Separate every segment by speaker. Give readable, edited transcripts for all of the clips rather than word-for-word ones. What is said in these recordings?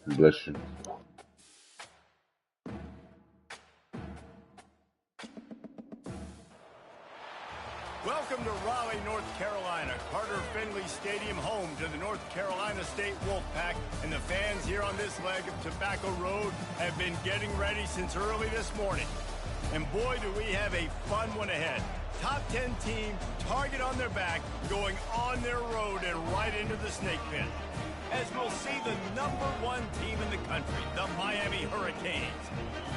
Speaker 1: Bless you.
Speaker 2: Welcome to Raleigh, North Carolina, Carter Finley Stadium, home to the North Carolina State Wolfpack, and the fans here on this leg of Tobacco Road have been getting ready since early this morning. And boy, do we have a fun one ahead. Top 10 team, target on their back, going on their road and right into the snake pit. As we'll see the #1 team in the country, the Miami Hurricanes,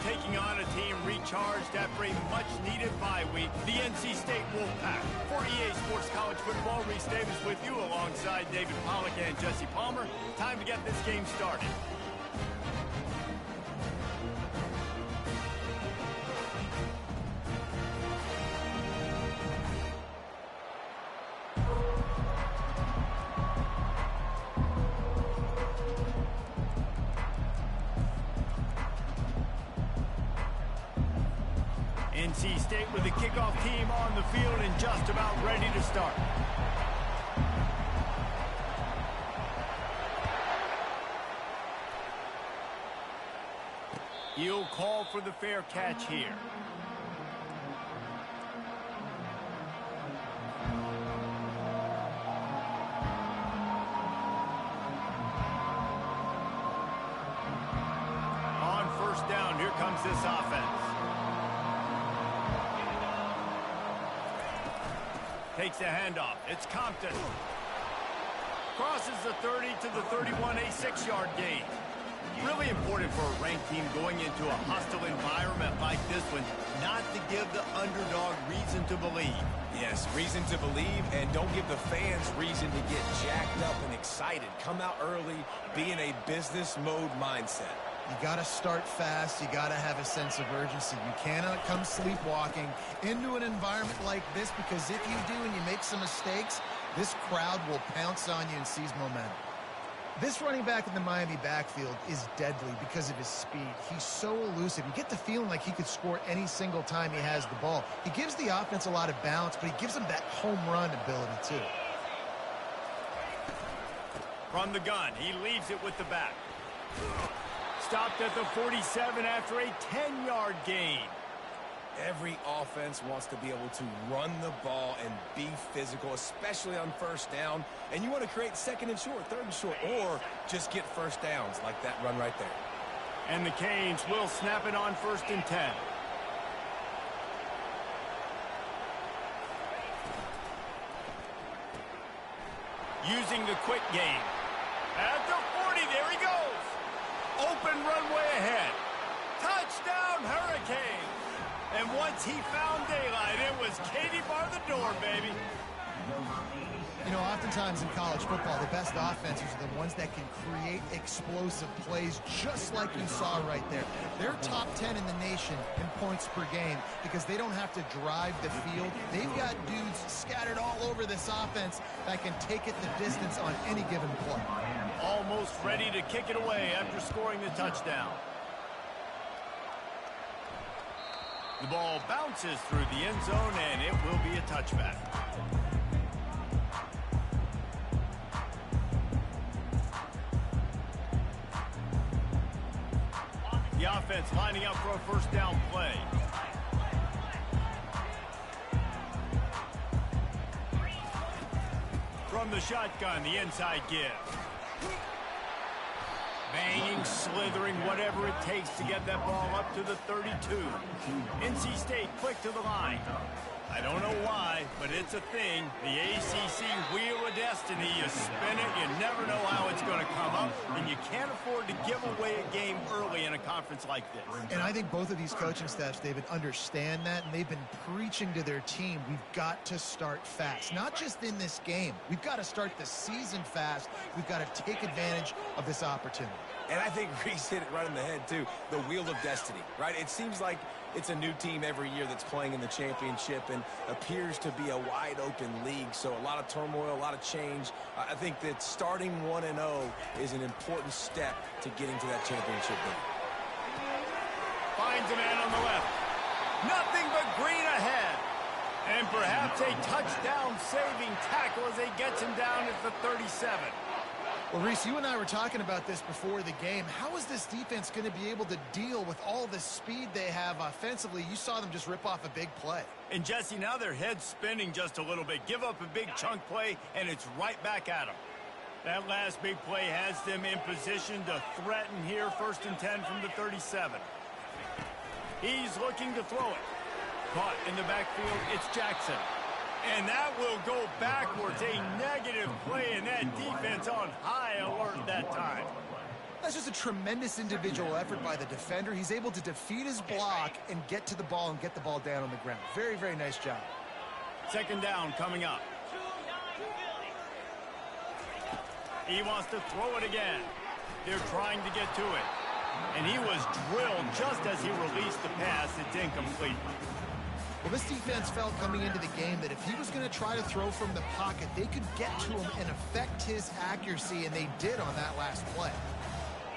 Speaker 2: taking on a team recharged after a much-needed bye week, the NC State Wolfpack. For EA Sports College Football, Reese Davis with you alongside David Pollack and Jesse Palmer. Time to get this game started. NC State with the kickoff team on the field and just about ready to start. He'll call for the fair catch here. On first down, here comes this offense. Takes a handoff. It's Compton. Crosses the 30 to the 31, a 6-yard gain. Really important for a ranked team going into a hostile environment like this one, not to give the underdog reason to believe.
Speaker 3: Yes, reason to believe, and don't give the fans reason to get jacked up and excited. Come out early, be in a business mode mindset.
Speaker 4: You got to start fast. You got to have a sense of urgency. You cannot come sleepwalking into an environment like this, because if you do and you make some mistakes, this crowd will pounce on you and seize momentum. This running back in the Miami backfield is deadly because of his speed. He's so elusive. You get the feeling like he could score any single time he has the ball. He gives the offense a lot of balance, but he gives them that home run ability too.
Speaker 2: From the gun, he leaves it with the back. Stopped at the 47 after a 10-yard gain.
Speaker 3: Every offense wants to be able to run the ball and be physical, especially on first down. And you want to create second and short, third and short, or just get first downs like that run right there.
Speaker 2: And the Canes will snap it on 1st and 10. Using the quick game. At the 40, there he goes. Open runway ahead. Touchdown, Hurricanes. And once he found daylight, it was Katie bar the door, baby.
Speaker 4: You know, oftentimes in college football, the best offenses are the ones that can create explosive plays, just like you saw right there. They're top 10 in the nation in points per game because they don't have to drive the field. They've got dudes scattered all over this offense that can take it the distance on any given play.
Speaker 2: Almost ready to kick it away after scoring the touchdown. The ball bounces through the end zone, and it will be a touchback. The offense lining up for a first down play. From the shotgun, the inside give. Banging, slithering, whatever it takes to get that ball up to the 32. NC State quick to the line. I don't know why, but it's a thing. The ACC Wheel of Destiny. You spin it, you never know how it's going to come up, and you can't afford to give away a game early in a conference like this.
Speaker 4: And I think both of these coaching staffs, David, understand that, and they've been preaching to their team, we've got to start fast. Not just in this game. We've got to start the season fast. We've got to take advantage of this opportunity.
Speaker 3: And I think Reese hit it right on the head, too. The Wheel of Destiny, right? It seems like it's a new team every year that's playing in the championship and appears to be a wide-open league. So a lot of turmoil, a lot of change. I think that starting 1-0 is an important step to getting to that championship game.
Speaker 2: Finds a man on the left. Nothing but green ahead. And perhaps a touchdown-saving tackle as he gets him down at the 37.
Speaker 4: Well, Reese, you and I were talking about this before the game. How is this defense going to be able to deal with all the speed they have offensively? You saw them just rip off a big play.
Speaker 2: And, Jesse, now their head's spinning just a little bit. Give up a big chunk play, and it's right back at them. That last big play has them in position to threaten here, 1st and 10 from the 37. He's looking to throw it. Caught in the backfield, it's Jackson. And that will go backwards. A negative play, and that defense on high alert that time.
Speaker 4: That's just a tremendous individual effort by the defender. He's able to defeat his block and get to the ball and get the ball down on the ground. Very, very nice job.
Speaker 2: 2nd down coming up. He wants to throw it again. They're trying to get to it. And he was drilled just as he released the pass. It's incomplete.
Speaker 4: Well, this defense felt coming into the game that if he was going to try to throw from the pocket, they could get to him and affect his accuracy, and they did on that last play.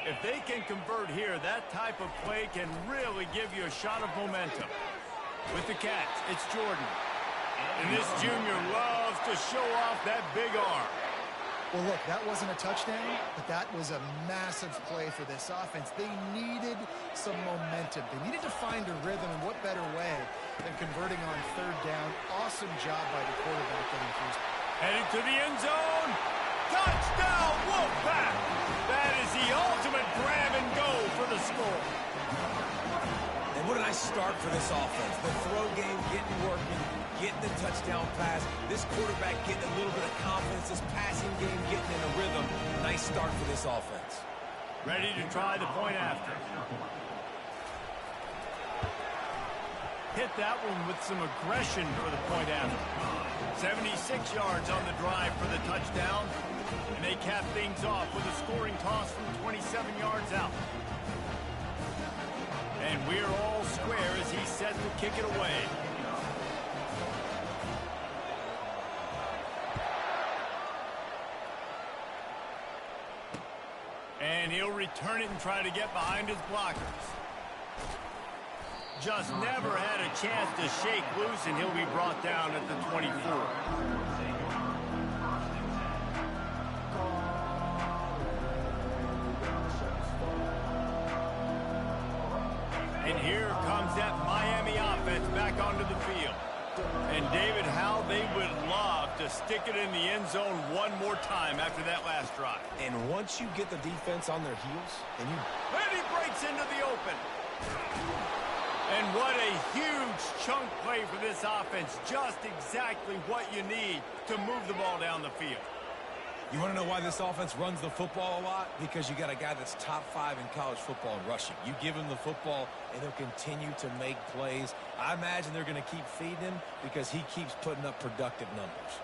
Speaker 2: If they can convert here, that type of play can really give you a shot of momentum. With the catch, it's Jordan. And this junior loves to show off that big arm.
Speaker 4: Well, look, that wasn't a touchdown, but that was a massive play for this offense. They needed some momentum. They needed to find a rhythm, and what better way than converting on 3rd down. Awesome job by the quarterback getting through.
Speaker 2: Heading to the end zone. Touchdown, Wolfpack! That is the ultimate grab and go for the score.
Speaker 3: And what a nice start for this offense. The throw game getting working, getting the touchdown pass. This quarterback getting a little bit of confidence. This passing game getting in a rhythm. Nice start for this offense.
Speaker 2: Ready to try the point after. Hit that one with some aggression for the point after. 76 yards on the drive for the touchdown. And they cap things off with a scoring toss from 27 yards out. And we're all square as he's set to kick it away. And he'll return it and try to get behind his blockers. Just never had a chance to shake loose, and he'll be brought down at the 24. And here comes that Miami offense back onto the field. And David, how they would love to stick it in the end zone one more time after that last drive.
Speaker 3: And once you get the defense on their heels, and
Speaker 2: he breaks into the open. And what a huge chunk play for this offense. Just exactly what you need to move the ball down the field.
Speaker 3: You want to know why this offense runs the football a lot? Because you got a guy that's top 5 in college football in rushing. You give him the football, and he'll continue to make plays. I imagine they're going to keep feeding him because he keeps putting up productive numbers.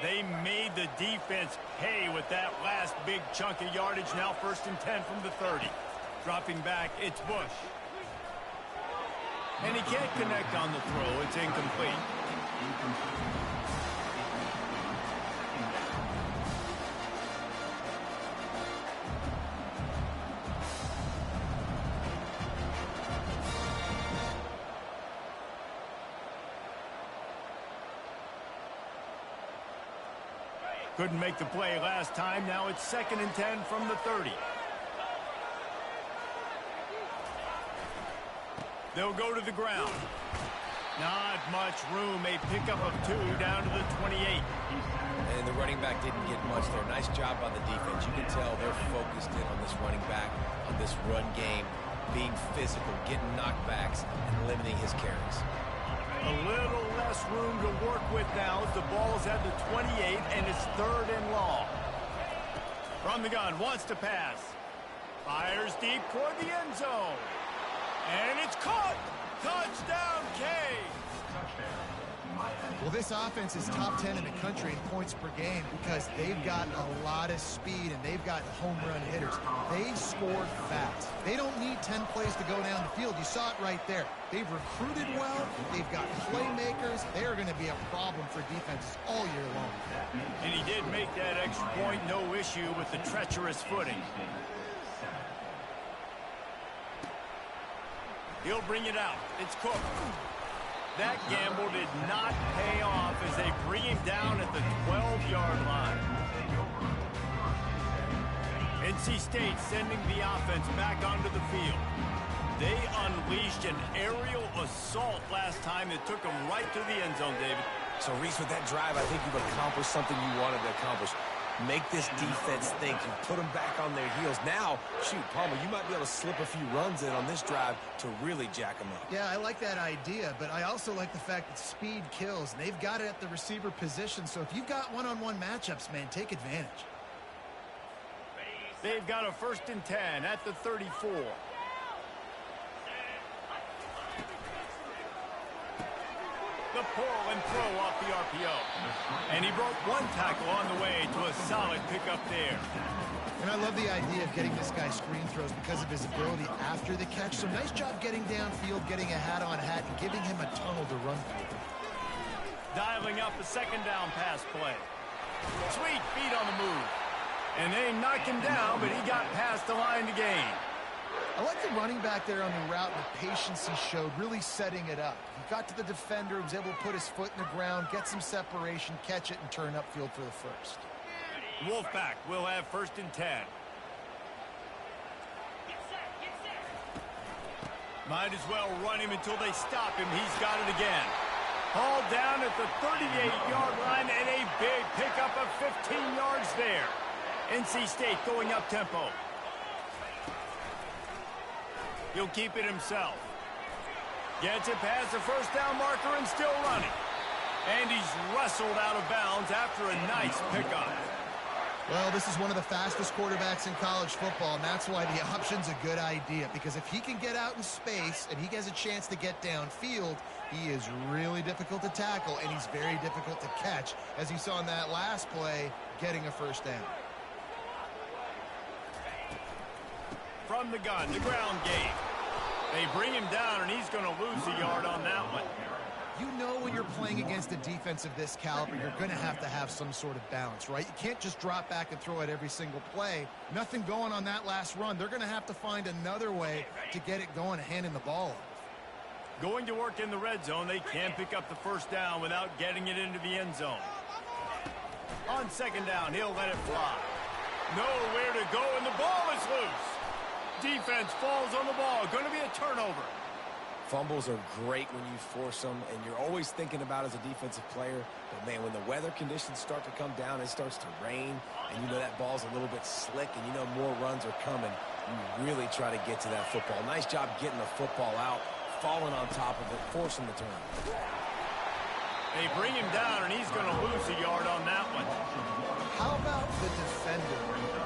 Speaker 2: They made the defense pay with that last big chunk of yardage. Now 1st and 10 from the 30. Dropping back, it's Bush. And he can't connect on the throw. It's incomplete. Couldn't make the play last time. Now it's 2nd and 10 from the 30. They'll go to the ground. Not much room. A pickup of 2 down to the 28.
Speaker 3: And the running back didn't get much there. Nice job by the defense. You can tell they're focused in on this running back, on this run game, being physical, getting knockbacks, and limiting his carries.
Speaker 2: A little less room to work with now as the ball's at the 28, and it's 3rd and long. From the gun, wants to pass. Fires deep toward the end zone. And it's caught. Touchdown, Canes.
Speaker 4: Well, this offense is top 10 in the country in points per game because they've got a lot of speed and they've got home run hitters. They scored fast. They don't need 10 plays to go down the field. You saw it right there. They've recruited well. They've got playmakers. They are going to be a problem for defenses all year long.
Speaker 2: And he did make that extra point, no issue with the treacherous footing. He'll bring it out. It's Cook. That gamble did not pay off as they bring him down at the 12-yard line. NC State sending the offense back onto the field. They unleashed an aerial assault last time that took them right to the end zone, David.
Speaker 3: So, Reese, with that drive, I think you've accomplished something you wanted to accomplish. Make this defense think. You put them back on their heels. Now, shoot, Palmer, you might be able to slip a few runs in on this drive to really jack them up.
Speaker 4: Yeah, I like that idea, but I also like the fact that speed kills. They've got it at the receiver position, so if you've got one-on-one matchups, man, take advantage.
Speaker 2: They've got a 1st and 10 at the 34. The pull and throw off the RPO. And he broke one tackle on the way to a solid pickup there.
Speaker 4: And I love the idea of getting this guy screen throws because of his ability after the catch. So nice job getting downfield, getting a hat-on-hat, and giving him a tunnel to run through.
Speaker 2: Dialing up a 2nd down pass play. Sweet feet on the move. And they knocked him down, but he got past the line to gain.
Speaker 4: I like the running back there on the route and the patience he showed, really setting it up. He got to the defender, was able to put his foot in the ground, get some separation, catch it, and turn upfield for the first.
Speaker 2: Wolfpack will have 1st and 10. Might as well run him until they stop him. He's got it again. Hauled down at the 38-yard line and a big pickup of 15 yards there. NC State going up tempo. He'll keep it himself. Gets it past the 1st down marker and still running. And he's wrestled out of bounds after a nice pickup.
Speaker 4: Well, this is one of the fastest quarterbacks in college football, and that's why the option's a good idea. Because if he can get out in space and he has a chance to get downfield, he is really difficult to tackle, and he's very difficult to catch, as you saw in that last play, getting a 1st down.
Speaker 2: From the gun, the ground game. They bring him down, and he's going to lose a yard on that one.
Speaker 4: You know when you're playing against a defense of this caliber, you're going to have some sort of balance, right? You can't just drop back and throw it every single play. Nothing going on that last run. They're going to have to find another way to get it going and handing the ball off.
Speaker 2: Going to work in the red zone, they can pick up the 1st down without getting it into the end zone. On 2nd down, he'll let it fly. Nowhere to go, and the ball is loose. Defense falls on the ball. Going to be a turnover.
Speaker 3: Fumbles are great when you force them, and you're always thinking about as a defensive player. But, man, when the weather conditions start to come down, it starts to rain, and you know that ball's a little bit slick, and you know more runs are coming. You really try to get to that football. Nice job getting the football out, falling on top of it, forcing the turn.
Speaker 2: They bring him down, and he's going to lose a yard on that one.
Speaker 4: How about the defender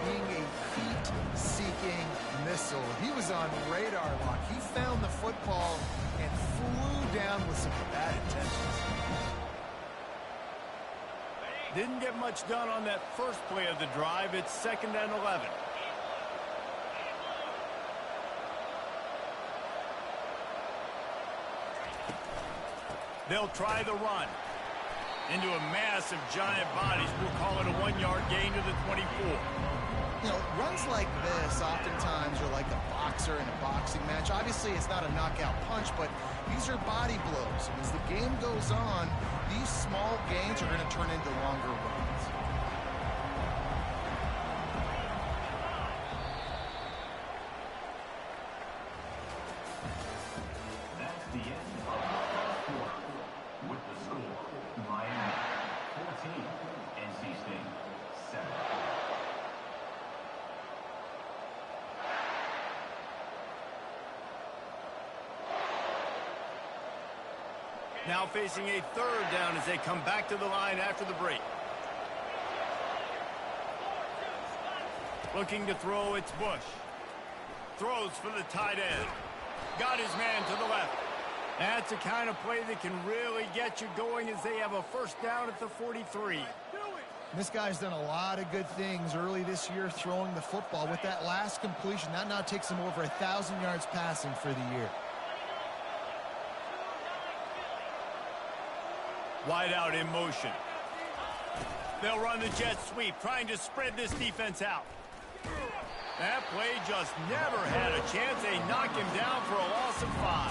Speaker 4: being a feet-seeking missile? He was on radar lock. He found the football and flew down with some bad intentions.
Speaker 2: Didn't get much done on that first play of the drive. It's 2nd and 11. They'll try the run. Into a mass of giant bodies. We'll call it a 1-yard gain to the 24.
Speaker 4: You know, runs like this oftentimes are like a boxer in a boxing match. Obviously, it's not a knockout punch, but these are body blows. And as the game goes on, these small gains are going to turn into longer runs.
Speaker 1: That's the end of the first quarter. With the score, Miami 14, NC State 7.
Speaker 2: Now facing a 3rd down as they come back to the line after the break. Looking to throw, it's Bush. Throws for the tight end. Got his man to the left. That's the kind of play that can really get you going as they have a 1st down at the 43.
Speaker 4: This guy's done a lot of good things early this year throwing the football. With that last completion, that now takes him over 1,000 yards passing for the year.
Speaker 2: Wide out in motion. They'll run the jet sweep, trying to spread this defense out. That play just never had a chance. They knock him down for a loss of 5.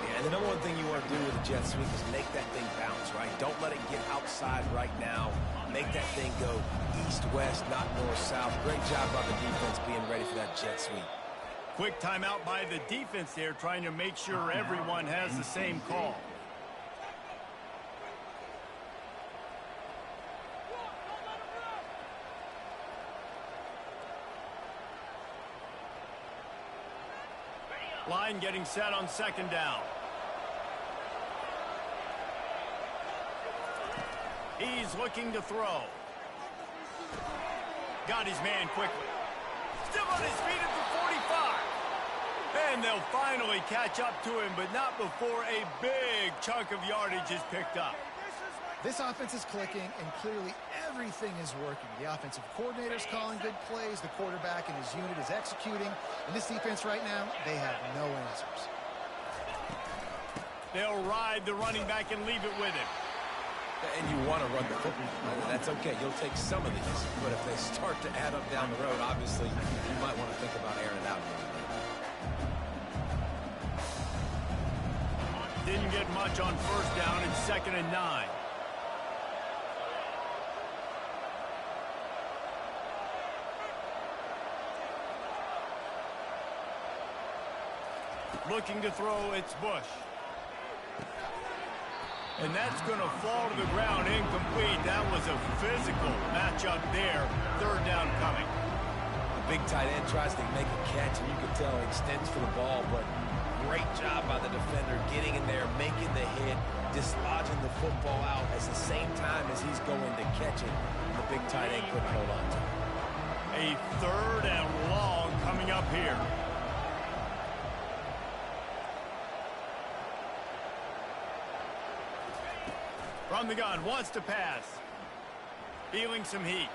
Speaker 3: Yeah, And the number one thing you want to do with a jet sweep is make that thing bounce, right? Don't let it get outside right now. Make that thing go east-west, not north-south. Great job by the defense being ready for that jet sweep.
Speaker 2: Quick timeout by the defense there, trying to make sure everyone has the same call. Line getting set on second down. He's looking to throw. Got his man quickly. Still on his feet at the 45. And they'll finally catch up to him, but not before a big chunk of yardage is picked up.
Speaker 4: This offense is clicking, and clearly everything is working. The offensive coordinator's calling good plays. The quarterback and his unit is executing. And this defense right now, they have no answers.
Speaker 2: They'll ride the running back and leave it with him.
Speaker 3: And you want to run the football. That's okay. You'll take some of these. But if they start to add up down the road, obviously, you might want to think about airing it out a little bit.
Speaker 2: Didn't get much on first down. It's 2nd and 9. Looking to throw, it's Bush. And that's going to fall to the ground incomplete. That was a physical matchup there. 3rd down coming.
Speaker 3: The big tight end tries to make a catch, and you can tell he extends for the ball, but great job by the defender getting in there, making the hit, dislodging the football out at the same time as he's going to catch it. And the big tight end couldn't hold on to it.
Speaker 2: A 3rd and long coming up here. From the gun, wants to pass. Feeling some heat.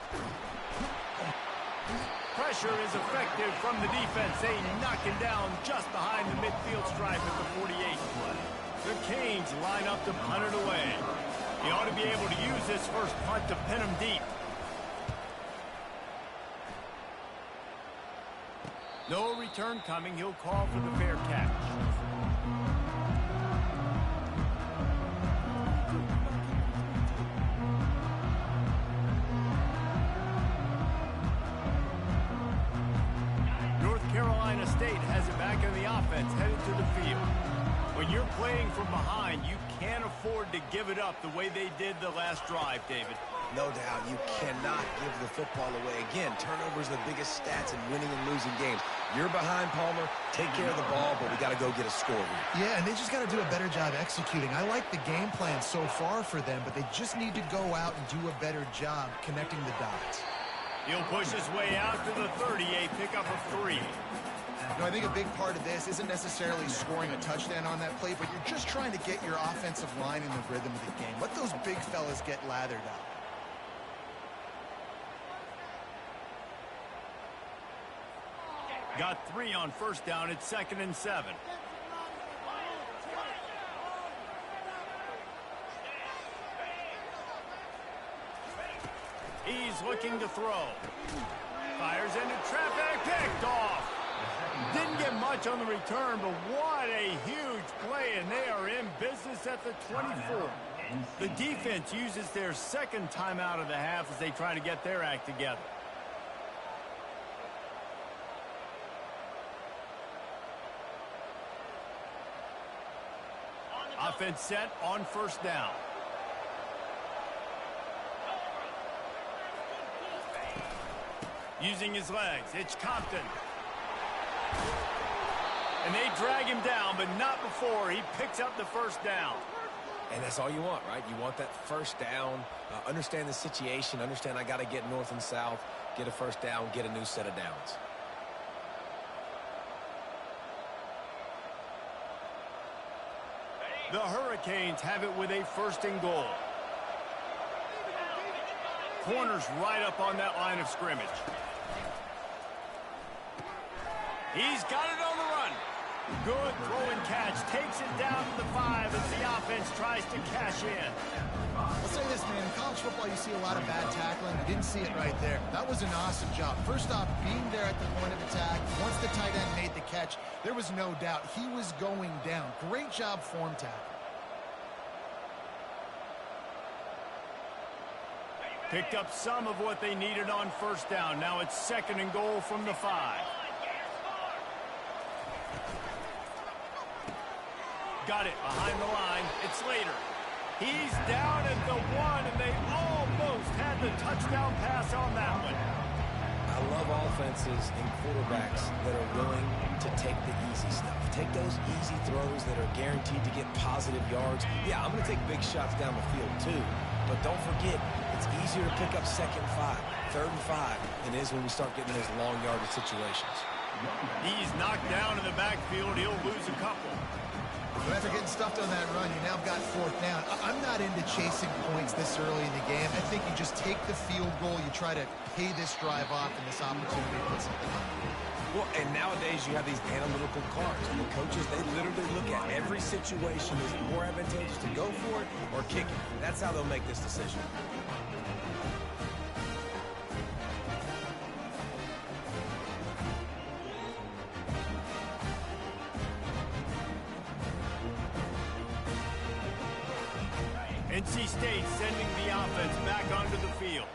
Speaker 2: Pressure is effective from the defense. They knock him down just behind the midfield stripe at the 48. The Canes line up to punt it away. He ought to be able to use this first punt to pin him deep. No return coming. He'll call for the fair catch. Carolina State has it back in the offense, headed to the field. When you're playing from behind, you can't afford to give it up the way they did the last drive, David.
Speaker 3: No doubt, you cannot give the football away. Again, turnovers are the biggest stats in winning and losing games. You're behind, Palmer. Take care of the ball, but we got to go get a score here.
Speaker 4: Yeah, and they just got to do a better job executing. I like the game plan so far for them, but they just need to go out and do a better job connecting the dots.
Speaker 2: He'll push his way out to the 30, a pickup of 3.
Speaker 4: You know, I think a big part of this isn't necessarily scoring a touchdown on that play, but you're just trying to get your offensive line in the rhythm of the game. Let those big fellas get lathered up.
Speaker 2: Got 3 on first down. It's 2nd and 7. He's looking to throw. Fires into traffic, picked off. Didn't get much on the return, but what a huge play, and they are in business at the 24. The defense uses their 2nd timeout of the half as they try to get their act together. Offense set on first down. Using his legs, it's Compton. And they drag him down, but not before he picks up the first down.
Speaker 3: And that's all you want, right? You want that first down, understand the situation, understand I got to get north and south, get a first down, get a new set of downs.
Speaker 2: The Hurricanes have it with a 1st and goal. Corners right up on that line of scrimmage. He's got it on the run. Good throw and catch. Takes it down to the 5 as the offense tries to cash in.
Speaker 4: I'll say this, man. In college football, you see a lot of bad tackling. You didn't see it right there. That was an awesome job. First off, being there at the point of attack. Once the tight end made the catch, there was no doubt he was going down. Great job form tackle.
Speaker 2: Picked up some of what they needed on first down. Now it's 2nd and goal from the 5. Got it behind the line. It's Slater. He's down at the 1, and they almost had the touchdown pass on that one.
Speaker 3: I love offenses and quarterbacks that are willing to take the easy stuff. Take those easy throws that are guaranteed to get positive yards. Yeah, I'm going to take big shots down the field too. But don't forget, it's easier to pick up 2nd and 5, 3rd and 5 than it is when we start getting those long yardage situations.
Speaker 2: He's knocked down in the backfield. He'll lose a couple.
Speaker 4: But after getting stuffed on that run, you now got 4th down. I'm not into chasing points this early in the game. I think you just take the field goal. You try to pay this drive off and this opportunity to put something on.
Speaker 3: Well, and nowadays you have these analytical cards. And the coaches, they literally look at every situation. Is it more advantageous to go for it or kick it? That's how they'll make this decision.
Speaker 2: NC State sending the offense back onto the field.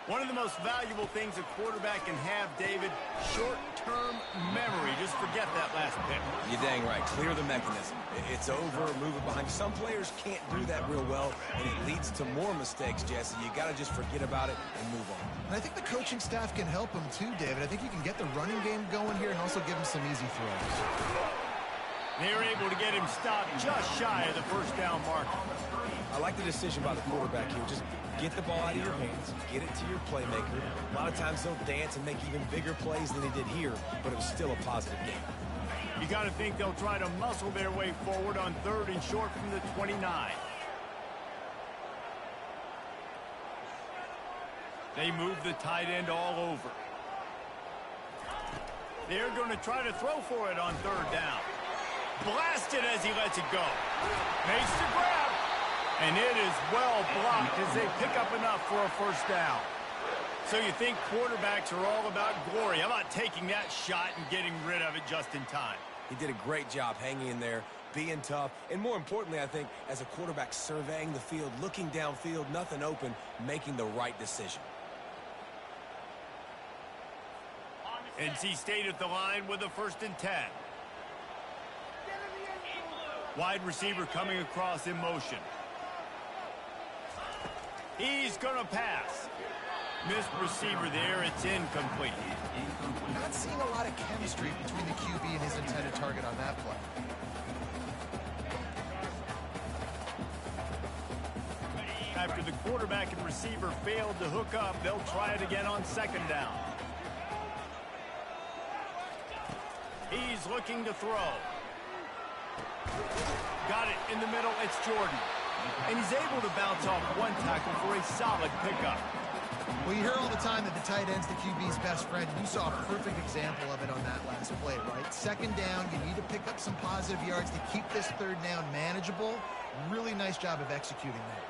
Speaker 2: One of the most valuable things a quarterback can have, David, short-term memory. Just forget that last pick.
Speaker 3: You're dang right. Clear the mechanism. It's over, move it behind you. Some players can't do that real well, and it leads to more mistakes, Jesse. You got to just forget about it and move on.
Speaker 4: And I think the coaching staff can help him too, David. I think you can get the running game going here and also give him some easy throws.
Speaker 2: They're able to get him stopped just shy of the first down mark.
Speaker 3: I like the decision by the quarterback here. Just get the ball out of your hands, get it to your playmaker. A lot of times he'll dance and make even bigger plays than he did here, but it was still a positive game.
Speaker 2: You got to think they'll try to muscle their way forward on 3rd and short from the 29. They move the tight end all over. They're going to try to throw for it on 3rd down. Blasted as he lets it go. Makes the grab. And it is well blocked as they pick up enough for a first down. So you think quarterbacks are all about glory. How about taking that shot and getting rid of it just in time?
Speaker 3: He did a great job hanging in there, being tough, and more importantly, I think, as a quarterback surveying the field, looking downfield, nothing open, making the right decision.
Speaker 2: NC State at the line with a 1st and 10. Wide receiver coming across in motion. He's going to pass. Missed receiver there. It's incomplete.
Speaker 4: Not seeing a lot of chemistry between the QB and his intended target on that play.
Speaker 2: After the quarterback and receiver failed to hook up, they'll try it again on 2nd down. He's looking to throw. Got it in the middle. It's Jordan. And he's able to bounce off one tackle for a solid pickup.
Speaker 4: Well, you hear all the time that the tight end's the QB's best friend. You saw a perfect example of it on that last play, right? 2nd down, you need to pick up some positive yards to keep this 3rd down manageable. Really nice job of executing that.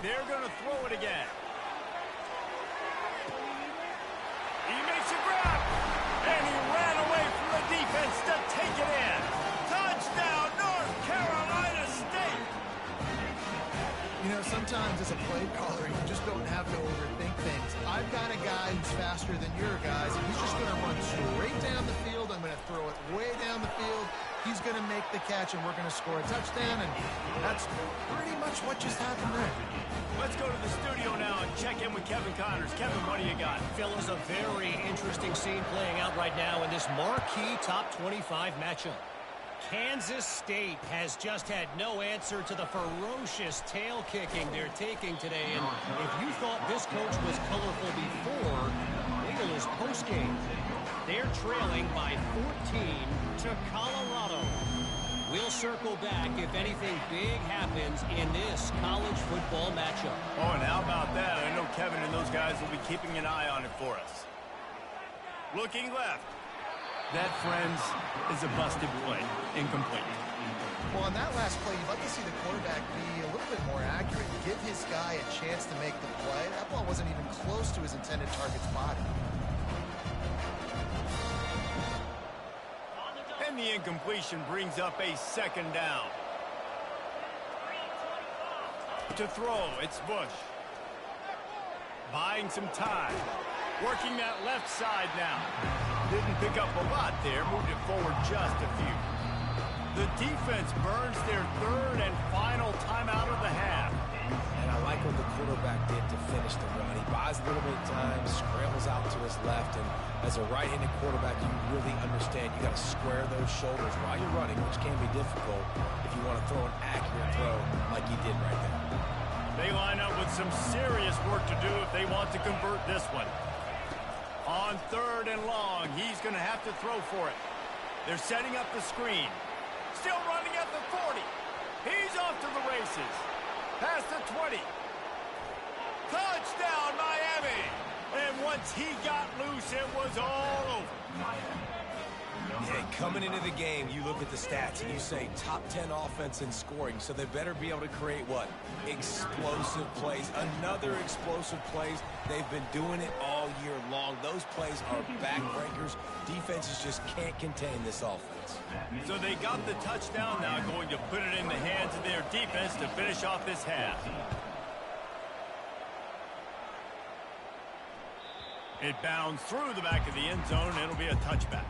Speaker 2: They're going to throw it again. He makes a grab. And he ran away from the defense to take it in. Touchdown, North Carolina State.
Speaker 4: You know, sometimes as a play caller, you just don't have to overthink things. I've got a guy who's faster than your guys, and he's just going to run straight down the field. I'm going to throw it way down the field. He's going to make the catch, and we're going to score a touchdown, and that's pretty much what just happened there.
Speaker 2: Let's go to the studio now and check in with Kevin Connors. Kevin, what do you got?
Speaker 5: Fellas, a very interesting scene playing out right now in this marquee top 25 matchup. Kansas State has just had no answer to the ferocious tail kicking they're taking today. And if you thought this coach was colorful before, wait till his postgame. They're trailing by 14 to Colorado. We'll circle back if anything big happens in this college football matchup.
Speaker 2: Oh, and how about that? I know Kevin and those guys will be keeping an eye on it for us. Looking left. That, friends, is a busted play. Incomplete.
Speaker 4: Well, on that last play, you'd like to see the quarterback be a little bit more accurate, give his guy a chance to make the play. That ball wasn't even close to his intended target's body.
Speaker 2: And the incompletion brings up a second down. To throw, it's Bush. Buying some time. Working that left side now. Didn't pick up a lot there. Moved it forward just a few. The defense burns their third and final timeout of the half.
Speaker 3: And I like what the quarterback did to finish the run. He buys a little bit of time, scrambles out to his left, and as a right-handed quarterback, you really understand you got to square those shoulders while you're running, which can be difficult if you want to throw an accurate throw like he did right there.
Speaker 2: They line up with some serious work to do if they want to convert this one. On third and long, he's going to have to throw for it. They're setting up the screen. Still running at the 40. He's off to the races. Past the 20. Touchdown, Miami! And once he got loose, it was all over.
Speaker 3: Hey, coming into the game, you look at the stats and you say top 10 offense in scoring, so they better be able to create what? Explosive plays. Another explosive plays. They've been doing it all year long. Those plays are backbreakers. Defenses just can't contain this offense.
Speaker 2: So they got the touchdown, now going to put it in the hands of their defense to finish off this half. It bounds through the back of the end zone, and it'll be a touchback.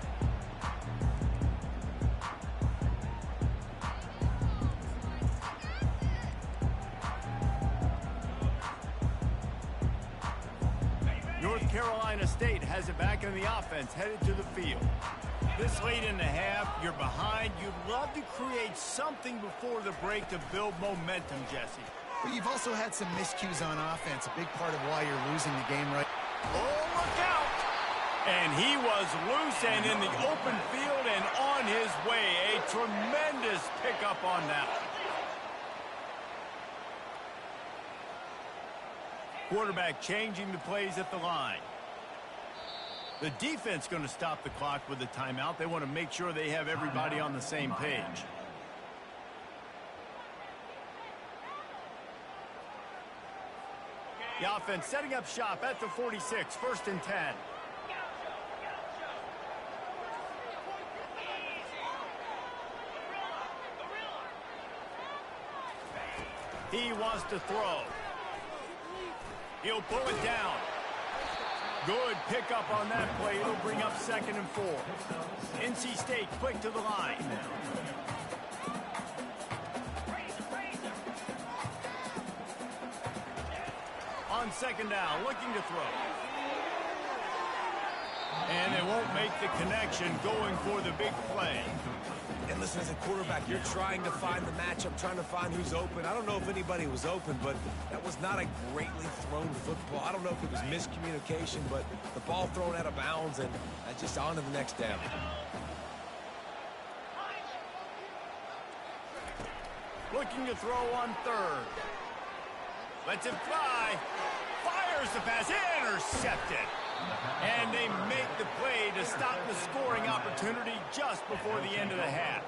Speaker 2: North Carolina State has it back in the offense, headed to the field. This late in the half, you're behind. You'd love to create something before the break to build momentum, Jesse.
Speaker 4: But you've also had some miscues on offense, a big part of why you're losing the game right.
Speaker 2: Oh, look out! And he was loose and in the open field and on his way. A tremendous pickup on that one. Quarterback changing the plays at the line. The defense going to stop the clock with a timeout. They want to make sure they have everybody on the same page. The offense setting up shop at the 46, 1st and 10. He wants to throw. He'll pull it down. Good pickup on that play. It'll bring up 2nd and 4. NC State quick to the line. On 2nd down, looking to throw. And they won't make the connection, going for the big play.
Speaker 3: And listen, as a quarterback, you're trying to find the matchup, trying to find who's open. I don't know if anybody was open, but that was not a greatly thrown football. I don't know if it was miscommunication, but the ball thrown out of bounds and just on to the next down.
Speaker 2: Looking to throw on 3rd. Lets it fly. Fires the pass. Intercepted. And they make the play to stop the scoring opportunity just before the end of the half.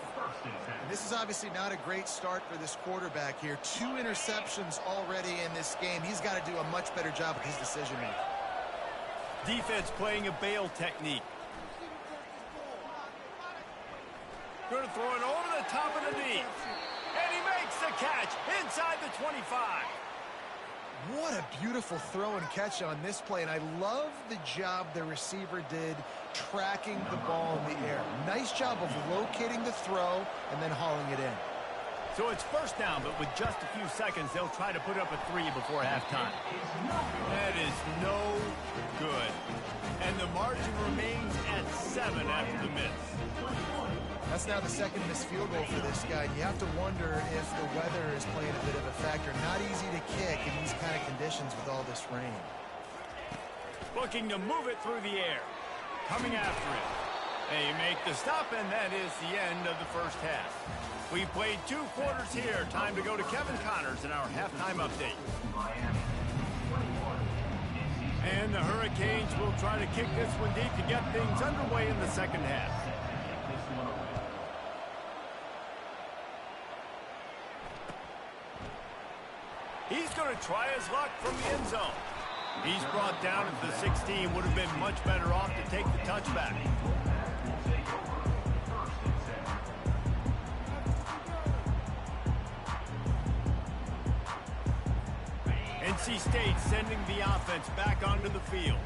Speaker 4: This is obviously not a great start for this quarterback here. 2 interceptions already in this game. He's got to do a much better job with his decision-making.
Speaker 2: Defense playing a bail technique. Going to throw it over the top of the knee. And he makes the catch inside the 25.
Speaker 4: What a beautiful throw and catch on this play, and I love the job the receiver did tracking the ball in the air. Nice job of locating the throw and then hauling it in.
Speaker 2: So it's 1st down, but with just a few seconds, they'll try to put up a 3 before halftime. That is no good. And the margin remains at 7 after the miss.
Speaker 4: That's now the 2nd missed field goal for this guy. You have to wonder if the weather is playing a bit of a factor. Not easy to kick in these kind of conditions with all this rain.
Speaker 2: Looking to move it through the air. Coming after it. They make the stop, and that is the end of the 1st half. We played 2 quarters here. Time to go to Kevin Connors in our halftime update. And the Hurricanes will try to kick this one deep to get things underway in the second half. He's going to try his luck from the end zone. He's brought down at the 16. Would have been much better off to take the touchback. NC State sending the offense back onto the field.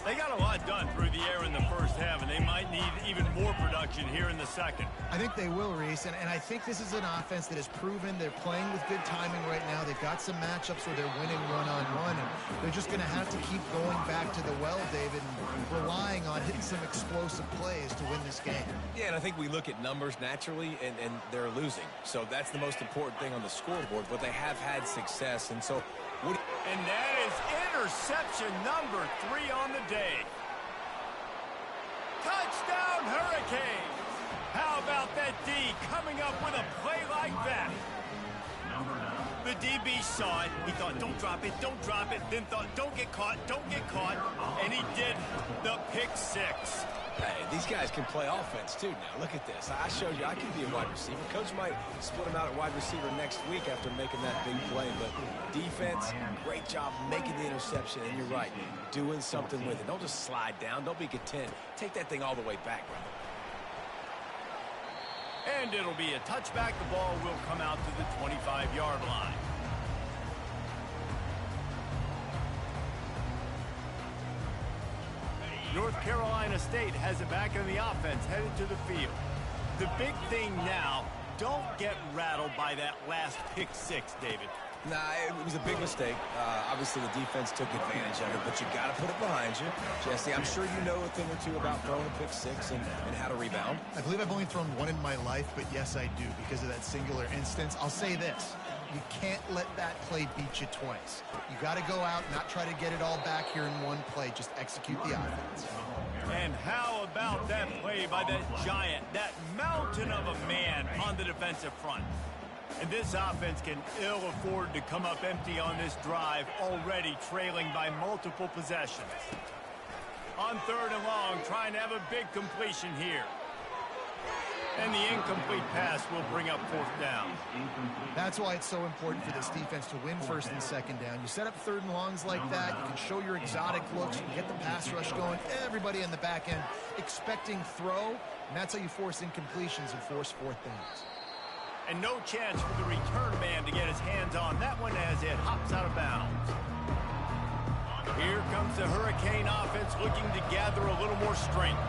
Speaker 2: They got a lot done through the air in the first half, and they might need even more production here in the second.
Speaker 4: I think they will, Reese, and I think this is an offense that has proven they're playing with good timing right now. They've got some matchups where they're winning one-on-one, and they're just going to have to keep going back to the well, David, and relying on hitting some explosive plays to win this game.
Speaker 3: Yeah, and I think we look at numbers naturally, and they're losing. So that's the most important thing on the scoreboard, but they have had success, and so...
Speaker 2: And that is interception number 3 on the day. Touchdown, Hurricanes! How about that D coming up with a play like that? The DB saw it. He thought, don't drop it, then thought, don't get caught, and he did the pick 6.
Speaker 3: Hey, these guys can play offense, too, now. Look at this. I showed you I can be a wide receiver. Coach might split him out at wide receiver next week after making that big play. But defense, great job making the interception. And you're right, doing something with it. Don't just slide down. Don't be content. Take that thing all the way back, brother.
Speaker 2: And it'll be a touchback. The ball will come out to the 25-yard line. North Carolina State has it back in the offense, headed to the field. The big thing now, don't get rattled by that last pick 6, David.
Speaker 3: Nah, it was a big mistake. Obviously, the defense took advantage of it, but you got to put it behind you. Jesse, I'm sure you know a thing or two about throwing a pick 6 and how to rebound.
Speaker 4: I believe I've only thrown one in my life, but yes, I do because of that singular instance. I'll say this. You can't let that play beat you twice. You got to go out, not try to get it all back here in one play. Just execute the offense.
Speaker 2: And how about that play by that giant, that mountain of a man on the defensive front? And this offense can ill afford to come up empty on this drive, already trailing by multiple possessions. On 3rd and long, trying to have a big completion here. And the incomplete pass will bring up 4th down.
Speaker 4: That's why it's so important for this defense to win 1st and 2nd down. You set up 3rd and longs like that, you can show your exotic looks, you can get the pass rush going, everybody in the back end expecting throw, and that's how you force incompletions and force 4th downs.
Speaker 2: And no chance for the return man to get his hands on that one as it hops out of bounds. Here comes the Hurricane offense looking to gather a little more strength.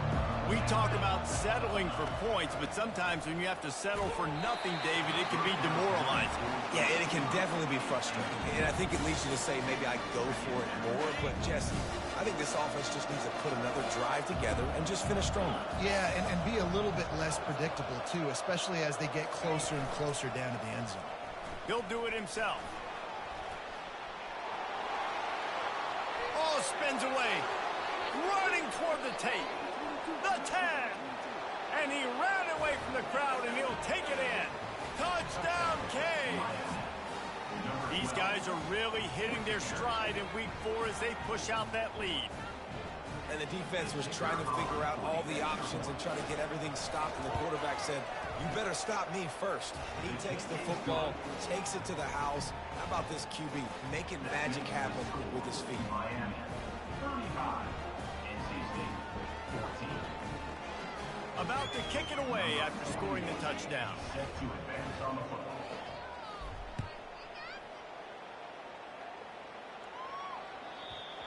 Speaker 2: We talk about settling for points, but sometimes when you have to settle for nothing, David, it can be demoralizing.
Speaker 3: Yeah, and it can definitely be frustrating. And I think it leads you to say maybe I go for it more. But, Jesse, I think this offense just needs to put another drive together and just finish stronger.
Speaker 4: Yeah, and be a little bit less predictable, too, especially as they get closer and closer down to the end zone.
Speaker 2: He'll do it himself. Oh, spins away. Running toward the tape. The 10. And he ran away from the crowd, and he'll take it in. Touchdown, Canes. These guys are really hitting their stride in week 4 as they push out that lead.
Speaker 3: And the defense was trying to figure out all the options and try to get everything stopped, and the quarterback said, you better stop me first. He takes the football, takes it to the house. How about this QB making magic happen with his feet?
Speaker 1: Miami, 35. NC State, 14.
Speaker 2: About to kick it away after scoring the touchdown.
Speaker 1: Set to advance on the football.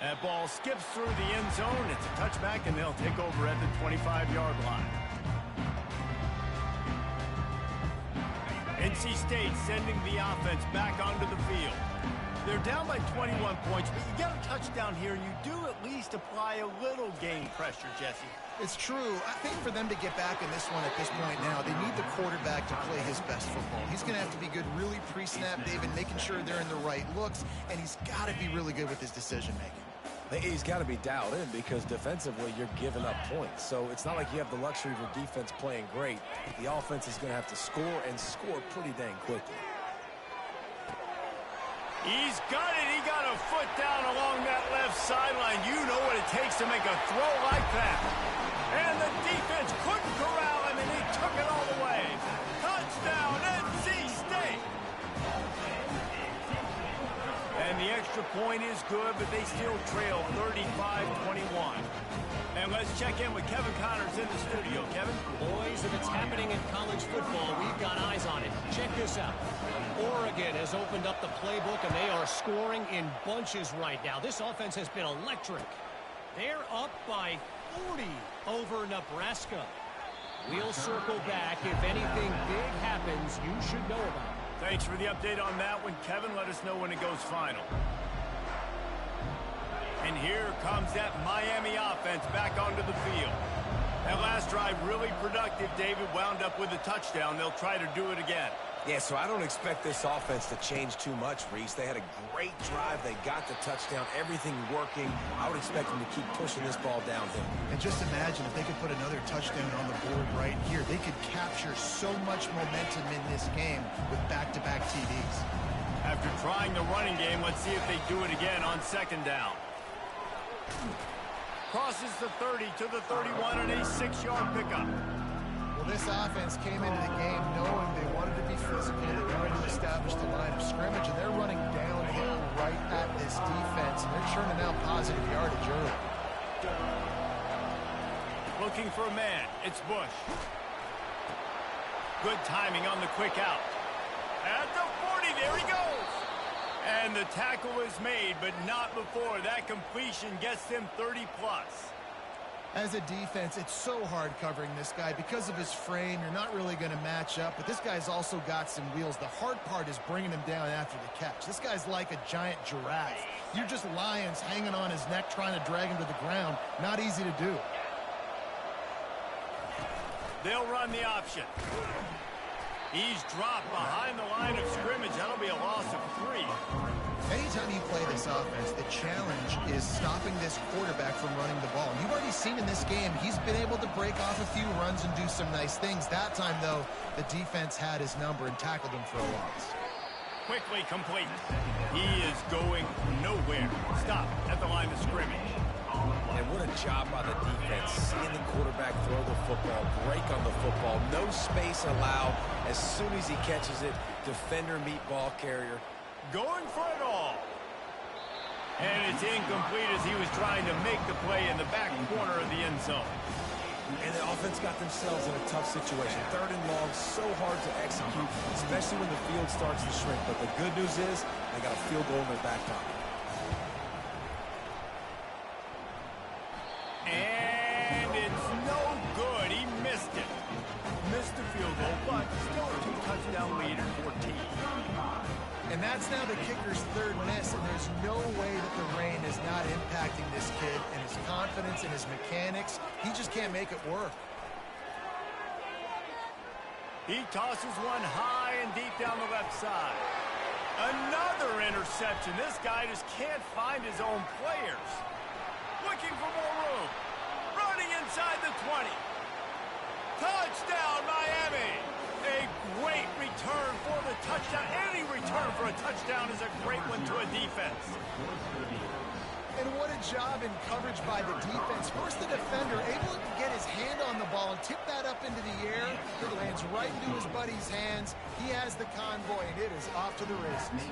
Speaker 2: That ball skips through the end zone. It's a touchback, and they'll take over at the 25-yard line. NC State sending the offense back onto the field. They're down by 21 points, but you get a touchdown here, and you do at least apply a little game pressure, Jesse.
Speaker 4: It's true. I think for them to get back in this one at this point now, they need the quarterback to play his best football. He's going to have to be good really pre-snap, David, making sure they're in the right looks, and he's got to be really good with his decision-making.
Speaker 3: He's got to be dialed in because defensively you're giving up points. So it's not like you have the luxury of your defense playing great. The offense is going to have to score and score pretty dang quickly.
Speaker 2: He's got it. He got a foot down along that left sideline. You know what it takes to make a throw like that. And the defense couldn't corral him, and he took it all the way. Touchdown, NC State. And the extra point is good, but they still trail 35-21. And let's check in with Kevin Connors in the studio. Kevin?
Speaker 5: Boys, if it's happening in college football, we've got eyes on it. Check this out. Oregon has opened up the playbook, and they are scoring in bunches right now. This offense has been electric. They're up by 40 over Nebraska. We'll circle back. If anything big happens, you should know about it.
Speaker 2: Thanks for the update on that one, Kevin. Let us know when it goes final. And here comes that Miami offense back onto the field. That last drive really productive. David wound up with a touchdown. They'll try to do it again.
Speaker 3: Yeah, so I don't expect this offense to change too much, Reese. They had a great drive. They got the touchdown. Everything working. I would expect them to keep pushing this ball downhill.
Speaker 4: And just imagine if they could put another touchdown on the board right here. They could capture so much momentum in this game with back-to-back TDs.
Speaker 2: After trying the running game, let's see if they do it again on second down. Crosses the 30 to the 31 and a 6-yard pickup.
Speaker 4: Well, this offense came into the game knowing they wanted to be physical. They wanted to establish the line of scrimmage, and they're running downhill right at this defense, and they're churning out positive yardage early.
Speaker 2: Looking for a man. It's Bush. Good timing on the quick out. At the 40, there he goes. And the tackle is made, but not before. That completion gets them 30-plus.
Speaker 4: As a defense, it's so hard covering this guy. Because of his frame, you're not really going to match up, but this guy's also got some wheels. The hard part is bringing him down after the catch. This guy's like a giant giraffe. You're just lions hanging on his neck trying to drag him to the ground. Not easy to do.
Speaker 2: They'll run the option. He's dropped behind the line of scrimmage. That'll be a loss of 3.
Speaker 4: Anytime you play this offense, the challenge is stopping this quarterback from running the ball. You've already seen in this game, he's been able to break off a few runs and do some nice things. That time, though, the defense had his number and tackled him for a loss.
Speaker 2: Quickly complete. He is going nowhere. Stop at the line of scrimmage.
Speaker 3: And what a job by the defense. Seeing the quarterback throw the football, break on the football, no space allowed. As soon as he catches it, defender meet ball carrier.
Speaker 2: Going for it all. And it's incomplete as he was trying to make the play in the back corner of the end zone.
Speaker 3: And the offense got themselves in a tough situation. 3rd and long, so hard to execute, especially when the field starts to shrink. But the good news is they got a field goal in their back pocket.
Speaker 2: And it's no good. He missed it. Missed the field goal, but still a 2-touchdown lead at 14.
Speaker 4: And that's now the kicker's 3rd miss, and there's no way that the rain is not impacting this kid and his confidence and his mechanics. He just can't make it work.
Speaker 2: He tosses one high and deep down the left side. Another interception. This guy just can't find his own players. Looking for more room. Running inside the 20. Touchdown, Miami. A great return for the touchdown. Any return for a touchdown is a great one to a defense.
Speaker 4: And what a job in coverage by the defense. First, the defender able to get his hand on the ball and tip that up into the air. It lands right into his buddy's hands. He has the convoy, and it is off to the races.